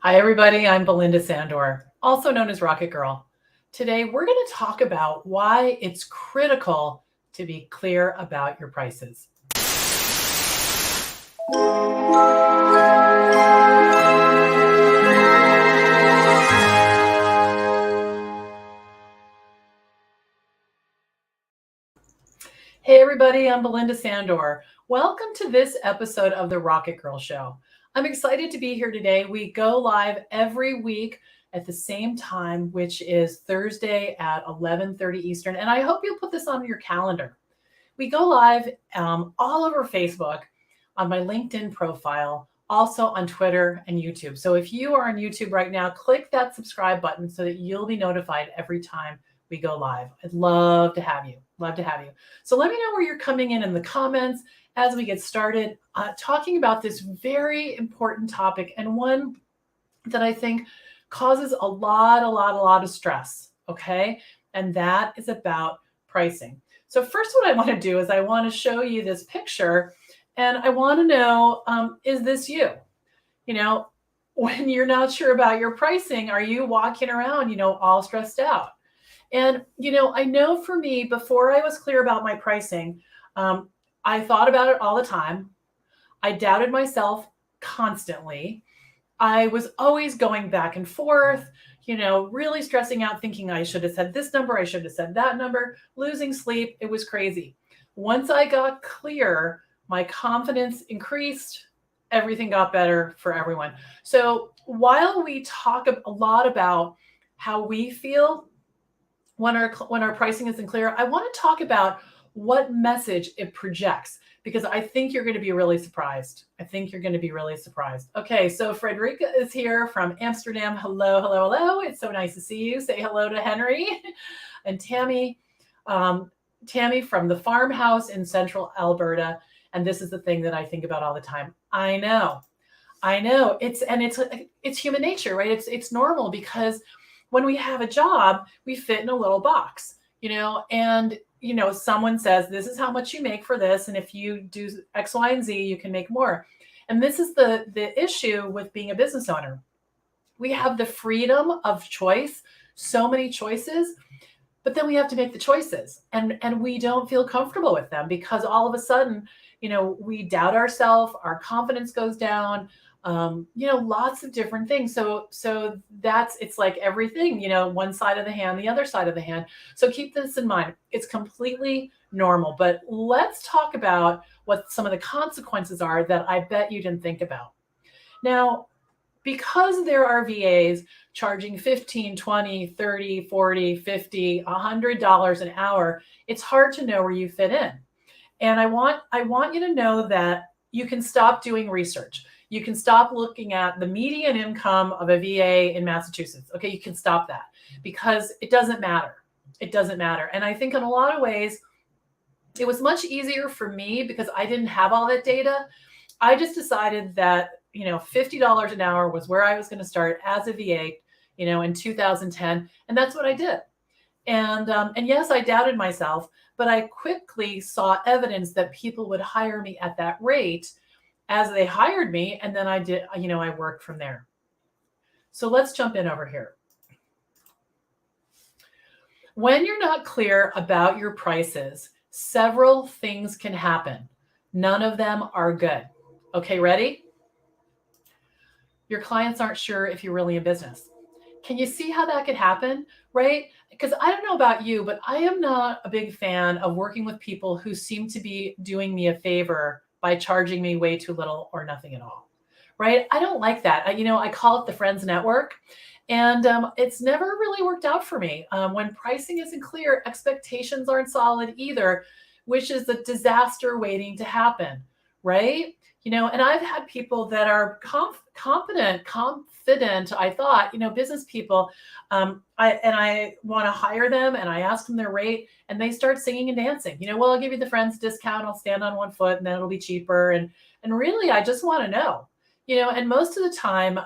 Hi, everybody. I'm Belinda Sandor, also known as Rocket Girl. Today, we're going to talk about why it's critical to be clear about your prices. Hey, everybody. I'm Belinda Sandor. Welcome to this episode of the RocketGirl Show. I'm excited to be here today. We go live every week at the same time, which is Thursday at 11:30 Eastern. And I hope you'll put this on your calendar. We go live all over Facebook, on my LinkedIn profile, also on Twitter and YouTube. So if you are on YouTube right now, click that subscribe button so that you'll be notified every time we go live. I'd love to have you. Love to have you. So let me know where you're coming in the comments as we get started talking about this very important topic, and one that I think causes a lot of stress. Okay. And that is about pricing. So first, what I want to do is I want to show you this picture, and I want to know, is this you? You know, when you're not sure about your pricing, are you walking around, all stressed out? And, I know for me, before I was clear about my pricing, I thought about it all the time. I doubted myself constantly. I was always going back and forth, really stressing out, thinking I should have said this number, I should have said that number, losing sleep. It was crazy. Once I got clear, my confidence increased. Everything got better for everyone. So while we talk a lot about how we feel when our pricing isn't clear, I want to talk about what message it projects, because I think you're going to be really surprised. Okay, so Frederica is here from Amsterdam. Hello. It's so nice to see you. Say hello to Henry and Tammy. Tammy from the farmhouse in central Alberta. And this is the thing that I think about all the time. I know. It's human nature, right? It's normal, because when we have a job, we fit in a little box, and someone says, this is how much you make for this, and if you do X, Y, and Z, you can make more. And this is the issue with being a business owner. We have the freedom of choice, so many choices, but then we have to make the choices, and we don't feel comfortable with them, because all of a sudden, we doubt ourselves, our confidence goes down, lots of different things. So it's like everything, one side of the hand, the other side of the hand. So keep this in mind. It's completely normal, but let's talk about what some of the consequences are that I bet you didn't think about. Now, because there are VAs charging $15, $20, $30, $40, $50, $100 an hour, it's hard to know where you fit in. And I want you to know that you can stop doing research. You can stop looking at the median income of a VA in Massachusetts. Okay, you can stop that, because it doesn't matter. And I think in a lot of ways, it was much easier for me because I didn't have all that data. I just decided that, $50 an hour was where I was going to start as a VA, in 2010. And that's what I did. And yes, I doubted myself, but I quickly saw evidence that people would hire me at that rate as they hired me. And then I worked from there. So let's jump in over here. When you're not clear about your prices, several things can happen. None of them are good. Okay, ready? Your clients aren't sure if you're really in business. Can you see how that could happen, right? Because I don't know about you, but I am not a big fan of working with people who seem to be doing me a favor by charging me way too little or nothing at all, right? I don't like that. I call it the friends network, and it's never really worked out for me. When pricing isn't clear, expectations aren't solid either, which is a disaster waiting to happen, right? And I've had people that are confident, I thought, business people, I want to hire them, and I ask them their rate, and they start singing and dancing. Well, I'll give you the friends discount. I'll stand on one foot, and then it'll be cheaper. And really, I just want to know, and most of the time,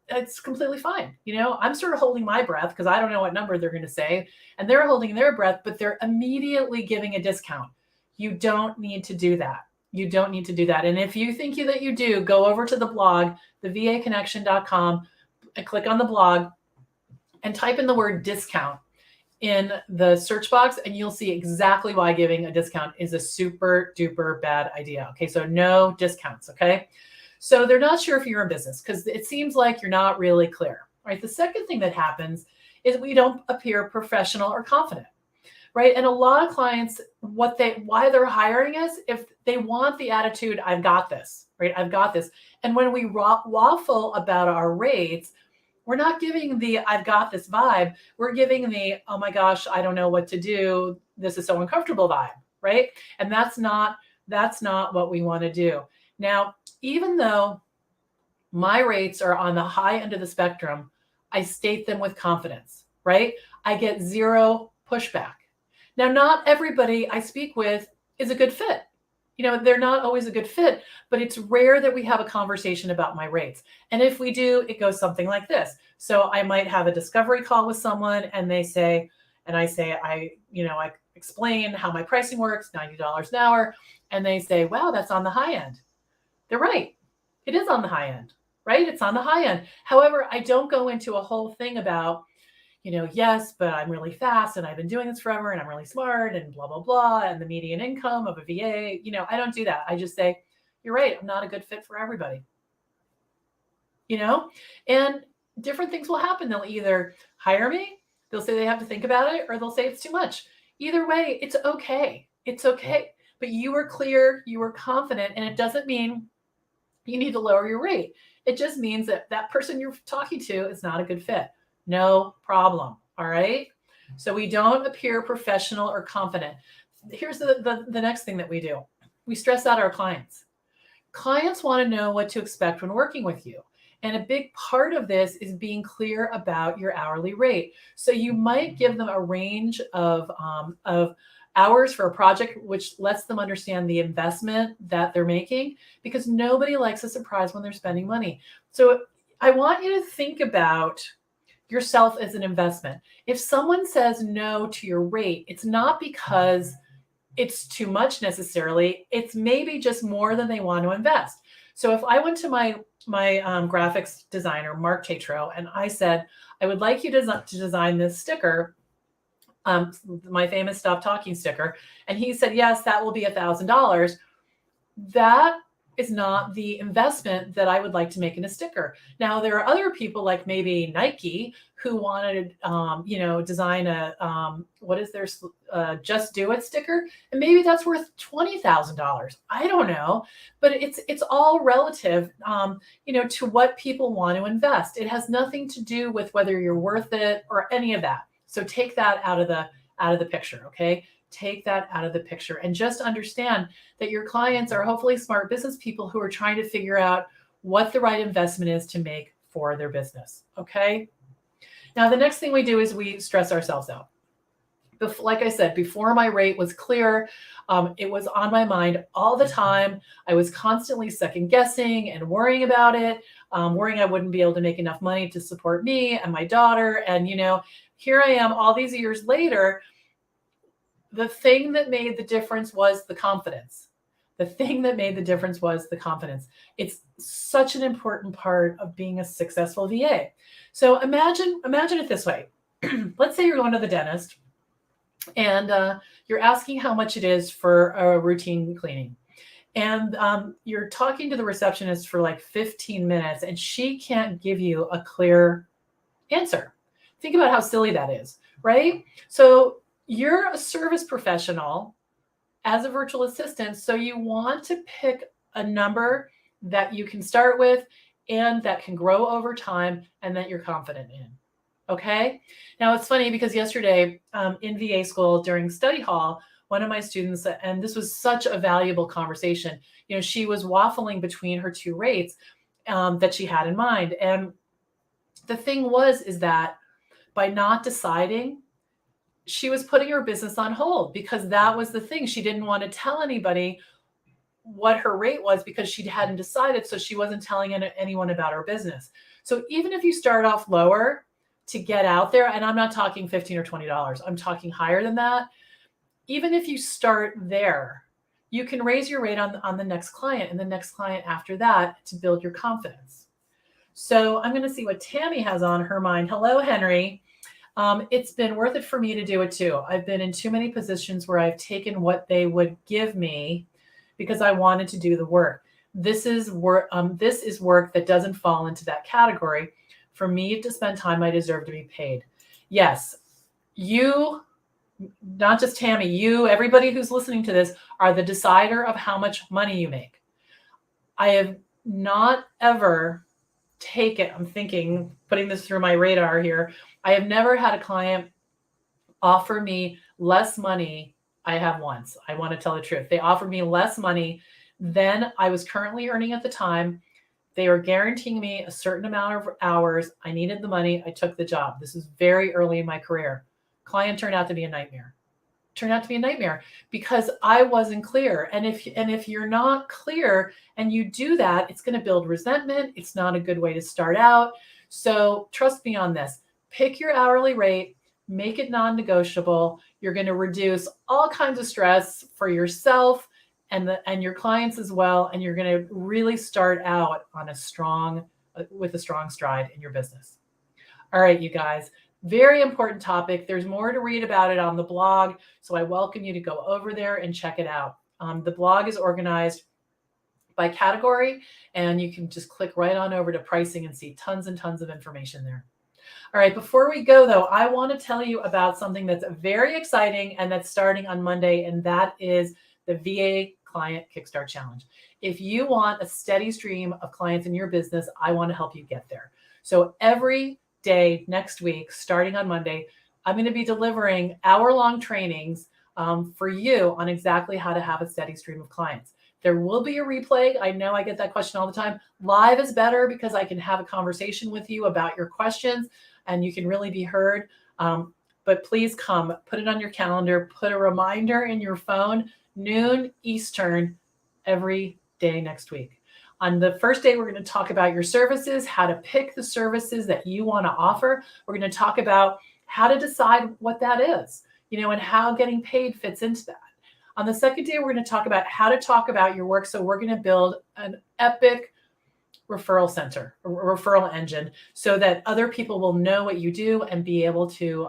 it's completely fine. I'm sort of holding my breath because I don't know what number they're going to say, and they're holding their breath, but they're immediately giving a discount. You don't need to do that. You don't need to do that. And if you think that you do, go over to the blog, TheVAConnection.com, and click on the blog and type in the word discount in the search box, and you'll see exactly why giving a discount is a super duper bad idea. Okay, so no discounts, okay? So they're not sure if you're in business because it seems like you're not really clear, right? The second thing that happens is we don't appear professional or confident, right? And a lot of clients, why they're hiring us, if they want the attitude, I've got this, right? I've got this. And when we waffle about our rates, we're not giving the I've got this vibe. We're giving the, oh my gosh, I don't know what to do. This is so uncomfortable vibe, right? And that's not what we want to do. Now, even though my rates are on the high end of the spectrum, I state them with confidence, right? I get zero pushback. Now, not everybody I speak with is a good fit. They're not always a good fit, but it's rare that we have a conversation about my rates. And if we do, it goes something like this. So I might have a discovery call with someone and I explain how my pricing works, $90 an hour. And they say, wow, that's on the high end. They're right. It is on the high end, right? It's on the high end. However, I don't go into a whole thing about, yes, but I'm really fast and I've been doing this forever and I'm really smart and blah, blah, blah. And the median income of a VA, I don't do that. I just say, you're right. I'm not a good fit for everybody, and different things will happen. They'll either hire me, they'll say they have to think about it, or they'll say it's too much. Either way, it's okay. It's okay. But you were clear, you were confident, and it doesn't mean you need to lower your rate. It just means that that person you're talking to is not a good fit. No problem. All right. So we don't appear professional or confident. Here's the next thing that we do. We stress out our clients. Clients want to know what to expect when working with you. And a big part of this is being clear about your hourly rate. So you might give them a range of hours for a project, which lets them understand the investment that they're making, because nobody likes a surprise when they're spending money. So I want you to think about yourself as an investment. If someone says no to your rate, it's not because it's too much necessarily. It's maybe just more than they want to invest. So if I went to my graphics designer, Mark Tatro, and I said, I would like you to design this sticker, my famous Stop Talking sticker. And he said, yes, that will be $1,000. That is not the investment that I would like to make in a sticker. Now, there are other people like maybe Nike who wanted, design a, what is their Just Do It sticker. And maybe that's worth $20,000. I don't know, but it's all relative, to what people want to invest. It has nothing to do with whether you're worth it or any of that. So take that out of the picture. Okay. Take that out of the picture and just understand that your clients are hopefully smart business people who are trying to figure out what the right investment is to make for their business. Okay. Now, the next thing we do is we stress ourselves out. Like I said, before my rate was clear, it was on my mind all the time. I was constantly second guessing and worrying about it, worrying I wouldn't be able to make enough money to support me and my daughter. And, here I am all these years later. The thing that made the difference was the confidence. The thing that made the difference was the confidence. It's such an important part of being a successful VA. So imagine it this way. Let's say you're going to the dentist and you're asking how much it is for a routine cleaning. And you're talking to the receptionist for like 15 minutes and she can't give you a clear answer. Think about how silly that is, right? So you're a service professional as a virtual assistant, so you want to pick a number that you can start with and that can grow over time and that you're confident in. Okay. Now it's funny because yesterday in VA school during study hall, one of my students, and this was such a valuable conversation, she was waffling between her two rates that she had in mind. And the thing is that by not deciding, she was putting her business on hold because that was the thing. She didn't want to tell anybody what her rate was because she hadn't decided. So she wasn't telling anyone about her business. So even if you start off lower to get out there, and I'm not talking $15 or $20, I'm talking higher than that. Even if you start there, you can raise your rate on the next client and the next client after that to build your confidence. So I'm going to see what Tammy has on her mind. Hello, Henry. It's been worth it for me to do it too. I've been in too many positions where I've taken what they would give me because I wanted to do the work. This is work that doesn't fall into that category. For me to spend time, I deserve to be paid. Yes, you, not just Tammy, you, everybody who's listening to this, are the decider of how much money you make. I have not ever taken, I'm thinking, putting this through my radar here, I have never had a client offer me less money. I have once. I want to tell the truth. They offered me less money than I was currently earning at the time. They were guaranteeing me a certain amount of hours. I needed the money. I took the job. This is very early in my career. Client turned out to be a nightmare. Because I wasn't clear. And if you're not clear and you do that, it's going to build resentment. It's not a good way to start out. So trust me on this. Pick your hourly rate, make it non-negotiable. You're going to reduce all kinds of stress for yourself and your clients as well. And you're going to really start out on with a strong stride in your business. All right, you guys. Very important topic. There's more to read about it on the blog. So I welcome you to go over there and check it out. The blog is organized by category, and you can just click right on over to pricing and see tons and tons of information there. All right, before we go though, I want to tell you about something that's very exciting and that's starting on Monday, and that is the VA Client Kickstart Challenge. If you want a steady stream of clients in your business, I want to help you get there. So every day next week, starting on Monday, I'm going to be delivering hour-long trainings for you on exactly how to have a steady stream of clients. There will be a replay. I know I get that question all the time. Live is better because I can have a conversation with you about your questions and you can really be heard. But please come, put it on your calendar, put a reminder in your phone, noon Eastern, every day next week. On the first day, we're going to talk about your services, how to pick the services that you want to offer. We're going to talk about how to decide what that is, and how getting paid fits into that. On the second day, we're going to talk about how to talk about your work. So we're going to build an epic referral center, a referral engine, so that other people will know what you do and be able to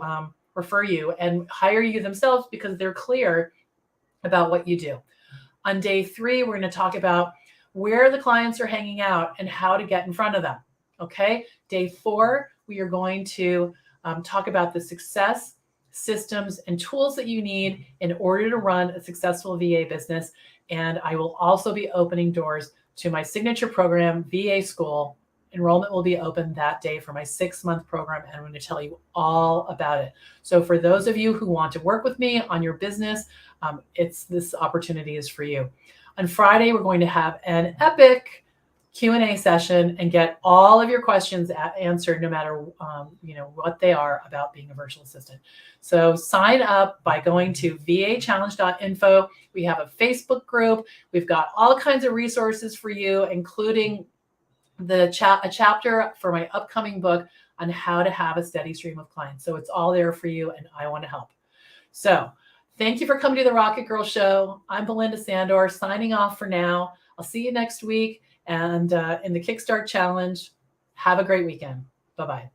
refer you and hire you themselves because they're clear about what you do. On day 3, we're going to talk about where the clients are hanging out and how to get in front of them. Okay. Day 4, we are going to talk about the success systems and tools that you need in order to run a successful VA business. And I will also be opening doors to my signature program, VA School. Enrollment will be open that day for my 6-month program, and I'm going to tell you all about it. So for those of you who want to work with me on your business, this opportunity is for you. On Friday, we're going to have an epic Q&A session and get all of your questions answered, no matter what they are about being a virtual assistant. So sign up by going to vachallenge.info. We have a Facebook group. We've got all kinds of resources for you, including a chapter for my upcoming book on how to have a steady stream of clients. So it's all there for you, and I want to help. So thank you for coming to the Rocket Girl Show. I'm Belinda Sandor, signing off for now. I'll see you next week and in the Kickstart Challenge. Have a great weekend. Bye-bye.